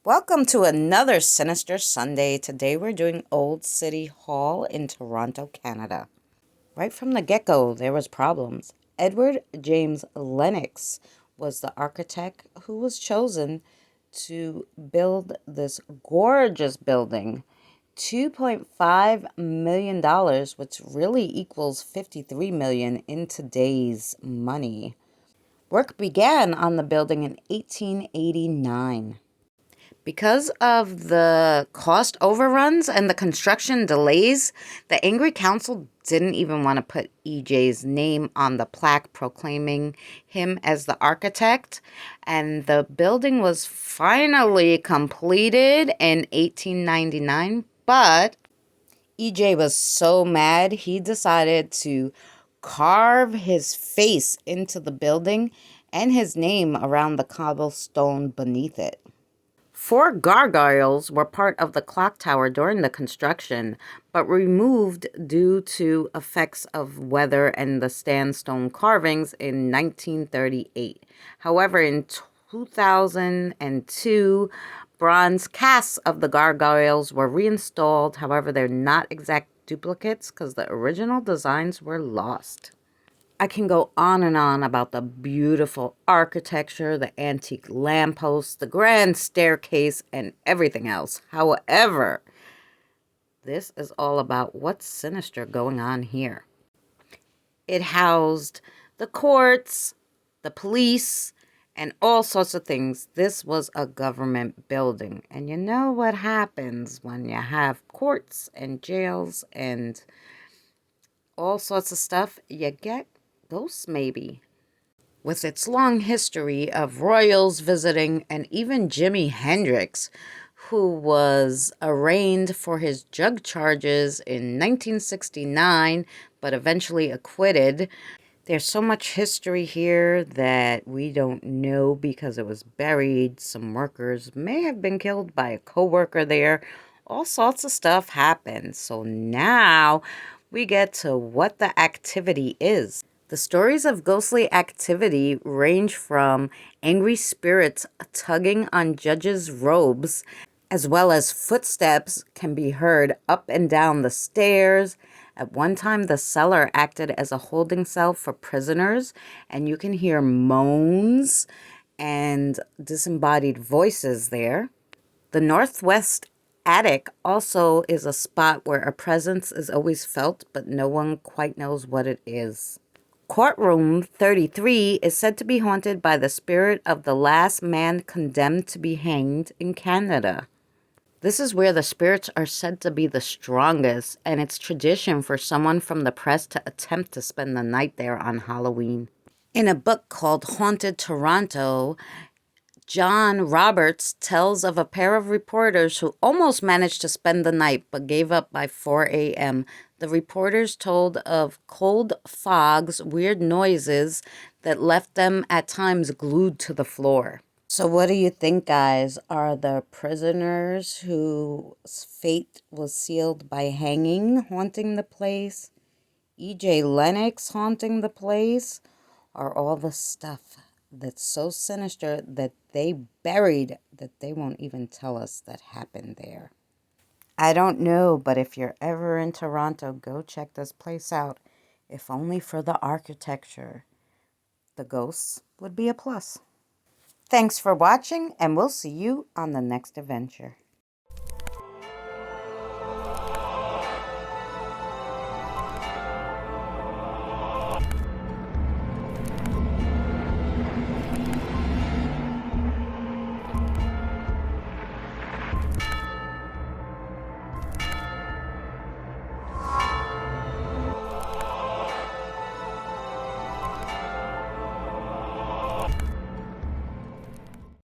Welcome to another Sinister Sunday. Today we're doing Old City Hall in Toronto, Canada. Right from the get-go, there was problems. Edward James Lennox was the architect who was chosen to build this gorgeous building. $2.5 million, which really equals $53 million in today's money. Work began on the building in 1889. Because of the cost overruns and the construction delays, the angry council didn't even want to put EJ's name on the plaque proclaiming him as the architect. And the building was finally completed in 1899. But EJ was so mad, he decided to carve his face into the building and his name around the cobblestone beneath it. 4 gargoyles were part of the clock tower during the construction, but removed due to effects of weather and the sandstone carvings in 1938. However, in 2002, bronze casts of the gargoyles were reinstalled. However, they're not exact duplicates because the original designs were lost. I can go on and on about the beautiful architecture, the antique lampposts, the grand staircase, and everything else. However, this is all about what's sinister going on here. It housed the courts, the police, and all sorts of things. This was a government building. And you know what happens when you have courts and jails and all sorts of stuff? You get ghosts, maybe. With its long history of royals visiting and even Jimi Hendrix, who was arraigned for his drug charges in 1969 but eventually acquitted. There's so much history here that we don't know because it was buried. Some workers may have been killed by a co-worker there. All sorts of stuff happened. So now we get to what the activity is. The stories of ghostly activity range from angry spirits tugging on judges' robes, as well as footsteps can be heard up and down the stairs. At one time, the cellar acted as a holding cell for prisoners, and you can hear moans and disembodied voices there. The northwest attic also is a spot where a presence is always felt, but no one quite knows what it is. Courtroom 33 is said to be haunted by the spirit of the last man condemned to be hanged in Canada. This is where the spirits are said to be the strongest, and it's tradition for someone from the press to attempt to spend the night there on Halloween. In a book called Haunted Toronto, John Roberts tells of a pair of reporters who almost managed to spend the night but gave up by 4 a.m. The reporters told of cold fogs, weird noises that left them at times glued to the floor. So what do you think, guys? Are the prisoners whose fate was sealed by hanging haunting the place? E.J. Lennox haunting the place? Or all the stuff that's so sinister that they buried that they won't even tell us that happened there? I don't know, but if you're ever in Toronto, go check this place out. If only for the architecture. The ghosts would be a plus. Thanks for watching, and we'll see you on the next adventure.